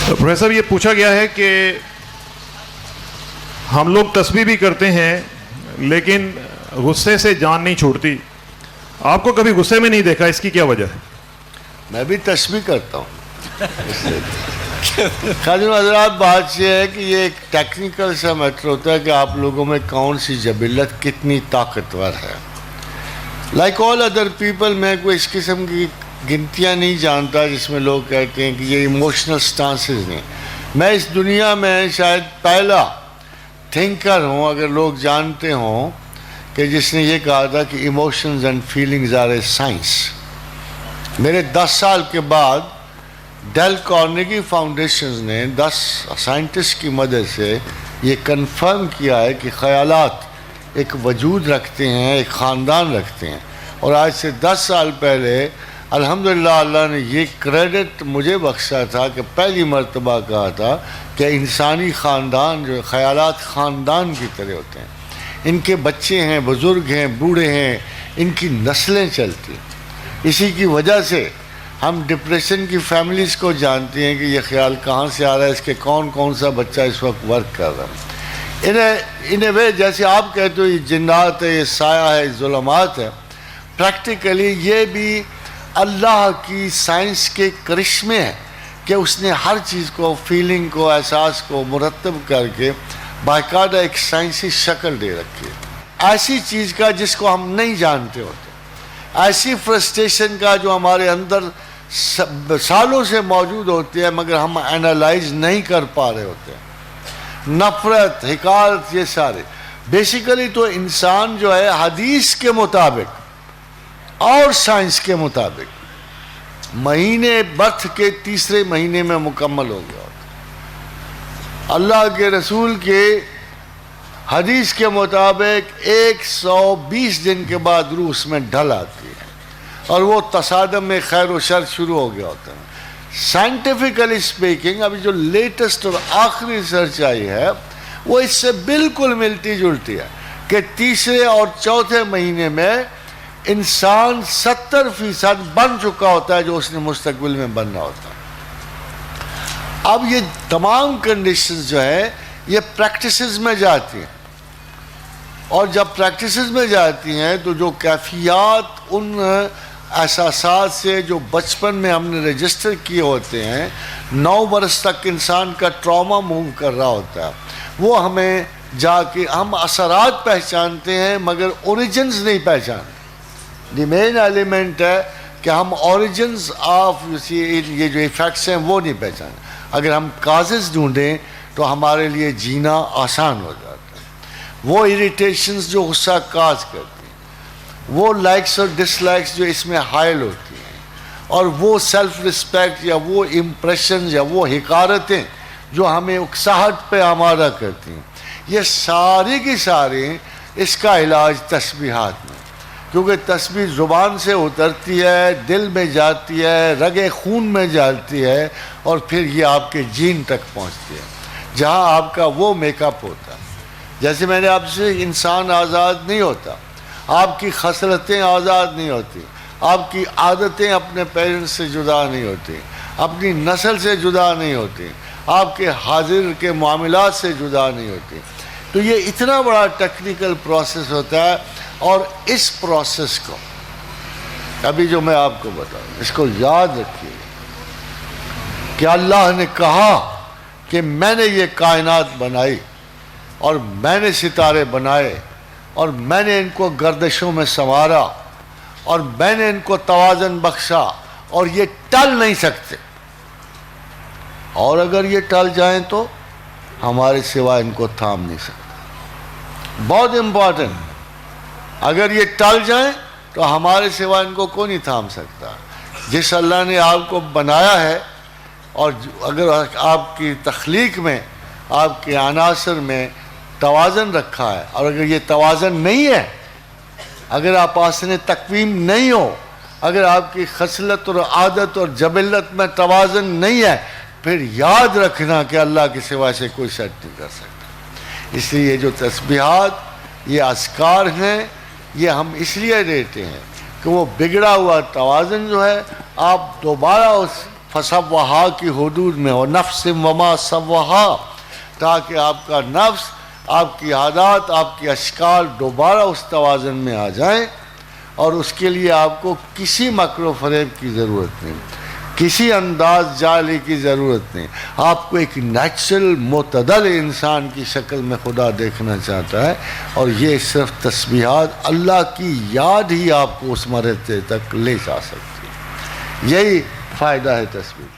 Professor یہ پوچھا گیا ہے کہ ہم لوگ تسبیح بھی کرتے ہیں لیکن غصے سے جان نہیں چھوڑتی. آپ کو کبھی غصے میں نہیں دیکھا, اس کی کیا وجہ ہے؟ میں بھی تسبیح کرتا ہوں. خادم حضرات, بات یہ ہے کہ یہ ایک ٹیکنیکل سا میٹر ہوتا ہے کہ آپ لوگوں میں کون سی جبلت کتنی طاقتور ہے. لائک آل ادر پیپل, میں کوئی اس قسم کی گنتیاں نہیں جانتا جس میں لوگ کہتے ہیں کہ یہ ایموشنل سٹانسز ہیں. میں اس دنیا میں شاید پہلا تھنکر ہوں, اگر لوگ جانتے ہوں, کہ جس نے یہ کہا تھا کہ emotions and feelings are a science. میرے 10 سال کے بعد ڈیل کارنیگی فاؤنڈیشنز نے 10 سائنٹسٹ کی مدد سے یہ کنفرم کیا ہے کہ خیالات ایک وجود رکھتے ہیں, ایک خاندان رکھتے ہیں. اور آج سے 10 سال پہلے الحمدللہ اللہ نے یہ کریڈٹ مجھے بخشا تھا کہ پہلی مرتبہ کہا تھا کہ انسانی خاندان جو خیالات خاندان کی طرح ہوتے ہیں. ان کے بچے ہیں, بزرگ ہیں, بوڑھے ہیں, ان کی نسلیں چلتی ہیں. اسی کی وجہ سے ہم ڈپریشن کی فیملیز کو جانتے ہیں کہ یہ خیال کہاں سے آ رہا ہے, اس کے کون کون سا بچہ اس وقت ورک کر رہا ہے. ان اے وے جیسے آپ کہتے ہو یہ جنات ہے, یہ سایہ ہے, یہ ظلمات ہے, پریکٹیکلی یہ بھی اللہ کی سائنس کے کرشمے ہیں کہ اس نے ہر چیز کو, فیلنگ کو, احساس کو مرتب کر کے باقاعدہ ایک سائنسی شکل دے رکھی ہے. ایسی چیز کا جس کو ہم نہیں جانتے ہوتے, ایسی فرسٹریشن کا جو ہمارے اندر سالوں سے موجود ہوتی ہے مگر ہم اینالائز نہیں کر پا رہے ہوتے ہیں. نفرت, حقارت, یہ سارے بیسیکلی تو انسان جو ہے حدیث کے مطابق اور سائنس کے مطابق مہینے برتھ کے 3 مہینے میں مکمل ہو گیا ہوتا. اللہ کے رسول کے حدیث کے مطابق 120 دن کے بعد روح اس میں ڈھل آتی ہے اور وہ تصادم میں خیر و شر شروع ہو گیا ہوتا ہے. سائنٹیفکلی اسپیکنگ ابھی جو لیٹسٹ اور آخری ریسرچ آئی ہے وہ اس سے بالکل ملتی جلتی ہے کہ 3 اور 4 مہینے میں انسان 70% بن چکا ہوتا ہے جو اس نے مستقبل میں بننا ہوتا ہے. اب یہ تمام کنڈیشنز جو ہے یہ پریکٹسز میں جاتی ہیں, اور جب پریکٹسز میں جاتی ہیں تو جو کیفیات ان احساسات سے جو بچپن میں ہم نے رجسٹر کیے ہوتے ہیں, 9 برس تک انسان کا ٹراما موو کر رہا ہوتا ہے, وہ ہمیں جا کے ہم اثرات پہچانتے ہیں مگر اوریجنز نہیں پہچانتے. دی مین ایلیمنٹ ہے کہ ہم اوریجنز آف یہ جو ایفیکٹس ہیں وہ نہیں پہچانتے. اگر ہم کازز ڈھونڈیں تو ہمارے لیے جینا آسان ہو جاتا ہے. وہ اریٹیشنز جو غصہ کاز کرتی ہیں, وہ لائکس اور ڈس لائکس جو اس میں حائل ہوتی ہیں, اور وہ سیلف رسپیکٹ یا وہ امپریشنز یا وہ حقارتیں جو ہمیں اکساہٹ پہ آمادہ کرتی ہیں, یہ ساری کی ساری اس کا علاج تسبیحات میں. کیونکہ تسبیح زبان سے اترتی ہے, دل میں جاتی ہے, رگے خون میں جاتی ہے, اور پھر یہ آپ کے جین تک پہنچتی ہے جہاں آپ کا وہ میک اپ ہوتا ہے. جیسے میں نے آپ سے, انسان آزاد نہیں ہوتا, آپ کی خصلتیں آزاد نہیں ہوتی, آپ کی عادتیں اپنے پیرنٹس سے جدا نہیں ہوتی, اپنی نسل سے جدا نہیں ہوتی, آپ کے حاضر کے معاملات سے جدا نہیں ہوتی. تو یہ اتنا بڑا ٹیکنیکل پروسیس ہوتا ہے, اور اس پروسیس کو ابھی جو میں آپ کو بتاؤں اس کو یاد رکھیے کہ اللہ نے کہا کہ میں نے یہ کائنات بنائی, اور میں نے ستارے بنائے, اور میں نے ان کو گردشوں میں سنوارا, اور میں نے ان کو توازن بخشا, اور یہ ٹل نہیں سکتے, اور اگر یہ ٹل جائیں تو ہمارے سوا ان کو تھام نہیں سکتے. بہت امپورٹنٹ, اگر یہ ٹل جائیں تو ہمارے سوا ان کو کوئی نہیں تھام سکتا. جس اللہ نے آپ کو بنایا ہے, اور اگر آپ کی تخلیق میں, آپ کے عناصر میں توازن رکھا ہے, اور اگر یہ توازن نہیں ہے, اگر آپ آسن تقویم نہیں ہو, اگر آپ کی خصلت اور عادت اور جبلت میں توازن نہیں ہے, پھر یاد رکھنا کہ اللہ کے سوا سے کوئی سیٹ نہیں کر سکتا. اس لیے یہ جو تسبیحات, یہ اذکار ہیں, یہ ہم اس لیے دیتے ہیں کہ وہ بگڑا ہوا توازن جو ہے آپ دوبارہ اس فسوہا کی حدود میں ہو، نفس وما سوہا، تاکہ آپ کا نفس، آپ کی عادات، آپ کی اشکال دوبارہ اس توازن میں آ جائیں، اور اس کے لیے آپ کو کسی مکر و فریب کی ضرورت نہیں، کسی انداز جعلی کی ضرورت نہیں. آپ کو ایک نیچرل معتدل انسان کی شکل میں خدا دیکھنا چاہتا ہے، اور یہ صرف تسبیحات، اللہ کی یاد ہی آپ کو اس مرحلے تک لے جا سکتی ہے. یہی فائدہ ہے تسبیح.